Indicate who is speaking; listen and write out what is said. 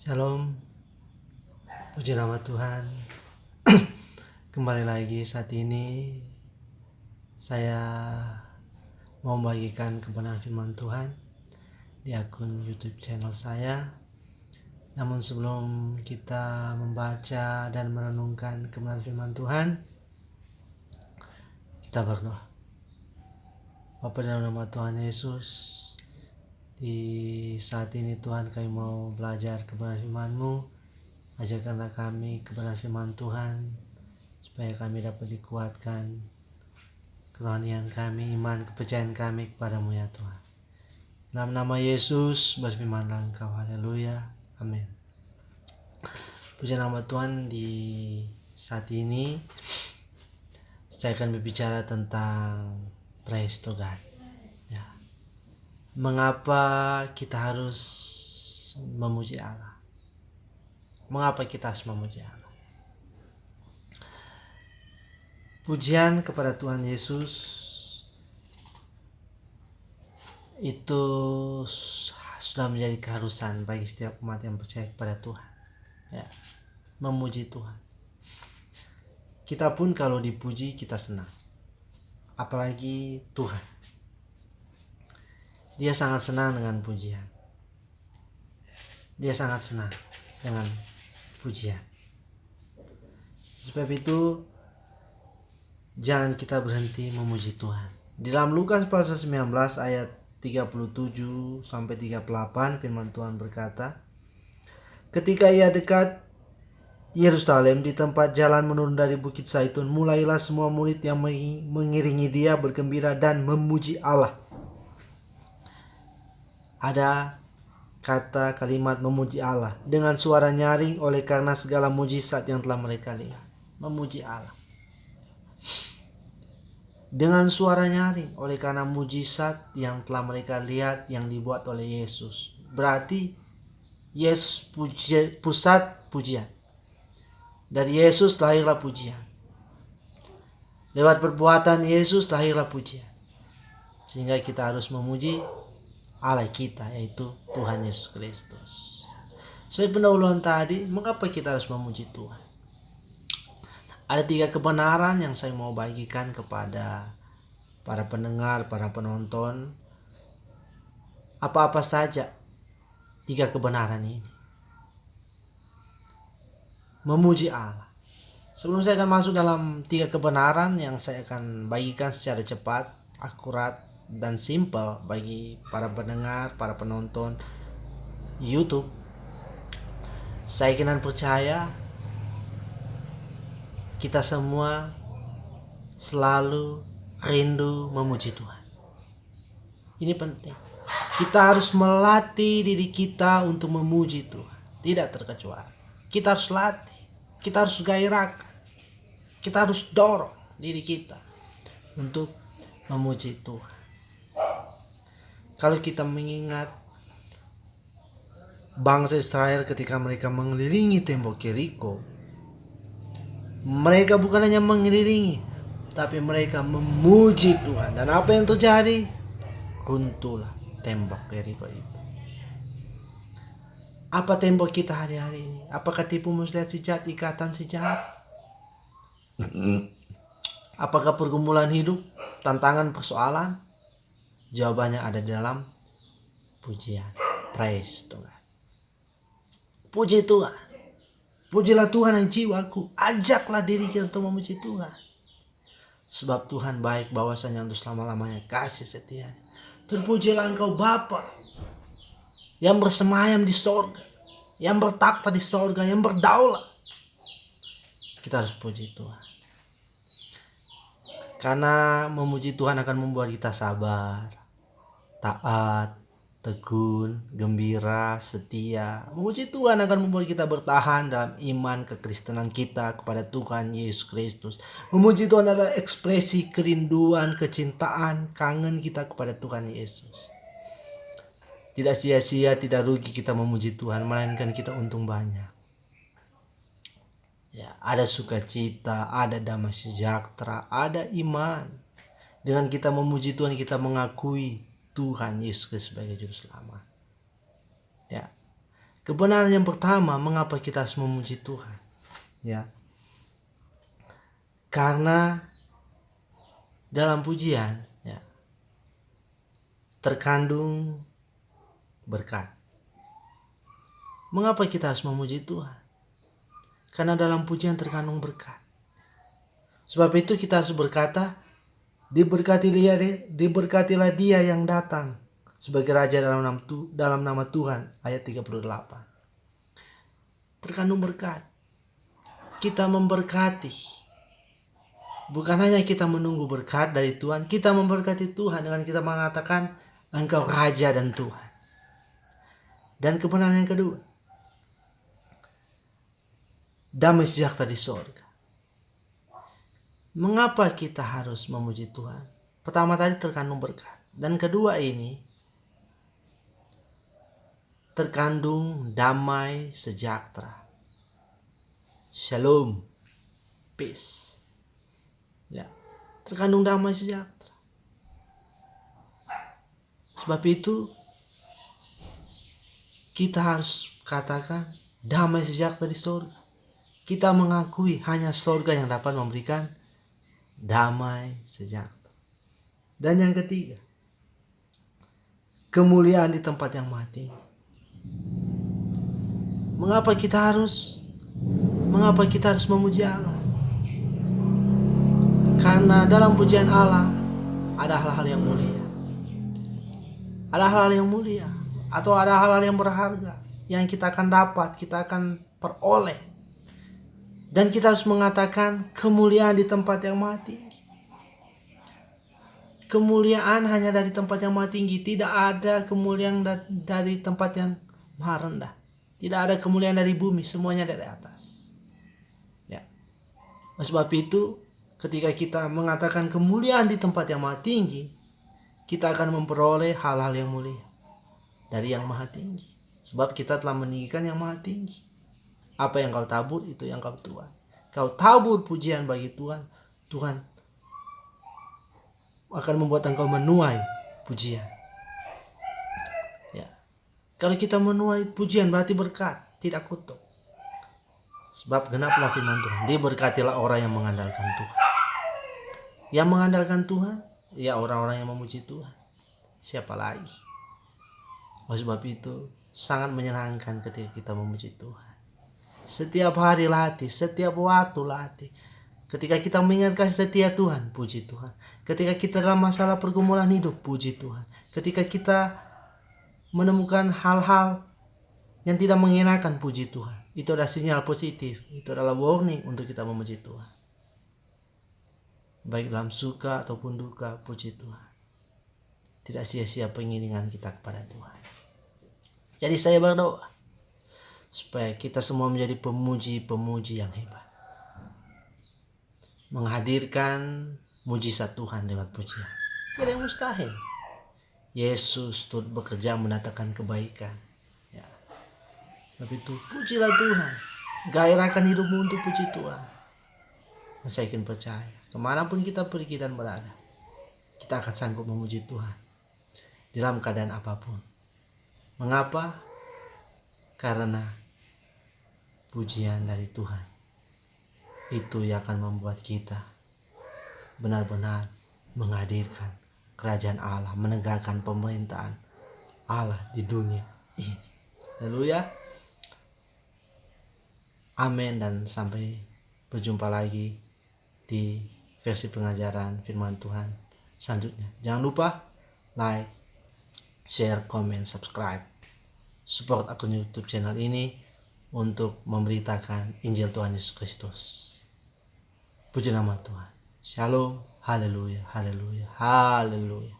Speaker 1: Shalom, puji nama Tuhan. Kembali lagi saat ini saya mau membagikan kebenaran firman Tuhan di akun YouTube channel saya. Namun sebelum kita membaca dan merenungkan kebenaran firman Tuhan, kita berdoa. Bapa, dalam nama Tuhan Yesus, di saat ini Tuhan, kami mau belajar kebenaran firman-Mu. Ajarkanlah kami kebenaran firman Tuhan, supaya kami dapat dikuatkan kerohanian kami, iman, kepercayaan kami kepadamu ya Tuhan. Dalam nama Yesus berfirmanlah Engkau, haleluya, amin. Puji nama Tuhan, di saat ini saya akan berbicara tentang praise to God ya. Mengapa kita harus memuji Allah? Mengapa kita harus memuji Allah? Pujian kepada Tuhan Yesus itu sudah menjadi keharusan bagi setiap umat yang percaya kepada Tuhan ya, memuji Tuhan. Kita pun kalau dipuji kita senang, apalagi Tuhan. Dia sangat senang dengan pujian. Dia sangat senang dengan pujian. Sebab itu jangan kita berhenti memuji Tuhan. Di dalam Lukas pasal 19 ayat 37 sampai 38 firman Tuhan berkata, ketika ia dekat Yerusalem, di tempat jalan menurun dari Bukit Zaitun, mulailah semua murid yang mengiringi dia bergembira dan memuji Allah. Ada kata kalimat memuji Allah dengan suara nyaring oleh karena segala mujizat yang telah mereka lihat. Memuji Allah dengan suara nyaring oleh karena mujizat yang telah mereka lihat yang dibuat oleh Yesus. Berarti Yesus pusat pujian. Dari Yesus lahirlah pujian. Lewat perbuatan Yesus lahirlah pujian. Sehingga kita harus memuji Allah kita, yaitu Tuhan Yesus Kristus. Sesuai pendahuluan tadi, mengapa kita harus memuji Tuhan? Ada 3 kebenaran yang saya mau bagikan kepada para pendengar, para penonton. Apa-apa saja 3 kebenaran ini. Memuji Allah. Sebelum saya akan masuk dalam 3 kebenaran yang saya akan bagikan secara cepat, akurat, dan simple bagi para pendengar, para penonton YouTube, saya ingin percaya kita semua selalu rindu memuji Tuhan. Ini penting. Kita harus melatih diri kita untuk memuji Tuhan, tidak terkecuali. Kita harus latih, kita harus gairahkan, kita harus dorong diri kita untuk memuji Tuhan. Kalau kita mengingat bangsa Israel ketika mereka mengelilingi tembok Yeriko, mereka bukan hanya mengelilingi, tapi mereka memuji Tuhan. Dan apa yang terjadi? Runtuhlah tembok Yeriko itu. Apa tembok kita hari-hari ini? Apakah tipu muslihat si jahat, ikatan si jahat? Apakah pergumulan hidup, tantangan, persoalan? Jawabannya ada di dalam pujian. Praise Tuhan. Puji Tuhan. Pujilah Tuhan yang jiwaku. Ajaklah diri kita untuk memuji Tuhan. Sebab Tuhan baik, bahwasanya untuk selama-lamanya kasih setia. Terpujilah Engkau Bapa yang bersemayam di sorga, yang bertakhta di sorga, yang berdaulat. Kita harus puji Tuhan. Karena memuji Tuhan akan membuat kita sabar, taat, tekun, gembira, setia. Memuji Tuhan akan membuat kita bertahan dalam iman kekristenan kita kepada Tuhan Yesus Kristus. Memuji Tuhan adalah ekspresi kerinduan, kecintaan, kangen kita kepada Tuhan Yesus. Tidak sia-sia, tidak rugi kita memuji Tuhan, melainkan kita untung banyak. Ya, ada sukacita, ada damai sejahtera, ada iman. Dengan kita memuji Tuhan, kita mengakui Tuhan Yesus Kristus sebagai juru selamat. Ya. Kebenaran yang pertama, mengapa kita harus memuji Tuhan? Ya. Karena dalam pujian ya, terkandung berkat. Mengapa kita harus memuji Tuhan? Karena dalam pujian terkandung berkat. Sebab itu kita harus berkata, diberkatilah dia yang datang sebagai raja dalam nama Tuhan. Ayat 38. Terkandung berkat. Kita memberkati. Bukan hanya kita menunggu berkat dari Tuhan, kita memberkati Tuhan dengan kita mengatakan Engkau Raja dan Tuhan. Dan kebenaran yang kedua, damai sejahtera di sorga. Mengapa kita harus memuji Tuhan? Pertama tadi terkandung berkat. Dan kedua ini, terkandung damai sejahtera. Shalom. Peace. Ya, terkandung damai sejahtera. Sebab itu kita harus katakan damai sejahtera di surga. Kita mengakui hanya surga yang dapat memberikan damai sejahtera. Dan yang ketiga, kemuliaan di tempat yang maha tinggi. Mengapa kita harus memuji Allah? Karena dalam pujian Allah ada hal-hal yang mulia. Ada hal-hal yang mulia atau ada hal-hal yang berharga yang kita akan dapat, kita akan peroleh. Dan kita harus mengatakan kemuliaan di tempat yang maha tinggi. Kemuliaan hanya dari tempat yang maha tinggi, tidak ada kemuliaan dari tempat yang maha rendah. Tidak ada kemuliaan dari bumi, semuanya dari atas. Ya. Sebab itu ketika kita mengatakan kemuliaan di tempat yang maha tinggi, kita akan memperoleh hal-hal yang mulia dari yang maha tinggi. Sebab kita telah meninggikan yang maha tinggi. Apa yang kau tabur, itu yang kau tuai. Kau tabur pujian bagi Tuhan, Tuhan akan membuat engkau menuai pujian. Ya. Kalau kita menuai pujian berarti berkat, tidak kutuk. Sebab genaplah firman Tuhan, diberkatilah orang yang mengandalkan Tuhan. Yang mengandalkan Tuhan, ya orang-orang yang memuji Tuhan. Siapa lagi? Oleh sebab itu, sangat menyenangkan ketika kita memuji Tuhan. Setiap hari latih, setiap waktu latih. Ketika kita mengingat kasih setia Tuhan, puji Tuhan. Ketika kita dalam masalah pergumulan hidup, puji Tuhan. Ketika kita menemukan hal-hal yang tidak mengenakan, puji Tuhan. Itu adalah sinyal positif. Itu adalah warning untuk kita memuji Tuhan. Baik dalam suka ataupun duka, puji Tuhan. Tidak sia-sia pengiringan kita kepada Tuhan. Jadi saya berdoa supaya kita semua menjadi pemuji-pemuji yang hebat, menghadirkan mujizat Tuhan lewat pujian. Tidak yang mustahil. Yesus turut bekerja mendatangkan kebaikan. Ya. Tapi itu pujilah Tuhan. Gairahkan hidupmu untuk puji Tuhan. Dan saya yakin percaya, kemanapun kita pergi dan berada, kita akan sanggup memuji Tuhan dalam keadaan apapun. Mengapa? Karena pujian dari Tuhan itu yang akan membuat kita benar-benar menghadirkan kerajaan Allah, menegakkan pemerintahan Allah di dunia ini. Haleluya. Amin, dan sampai berjumpa lagi di versi pengajaran firman Tuhan selanjutnya. Jangan lupa like, share, comment, subscribe. Support akun YouTube channel ini untuk memberitakan Injil Tuhan Yesus Kristus. Puji nama Tuhan. Shalom. Haleluya. Haleluya. Haleluya.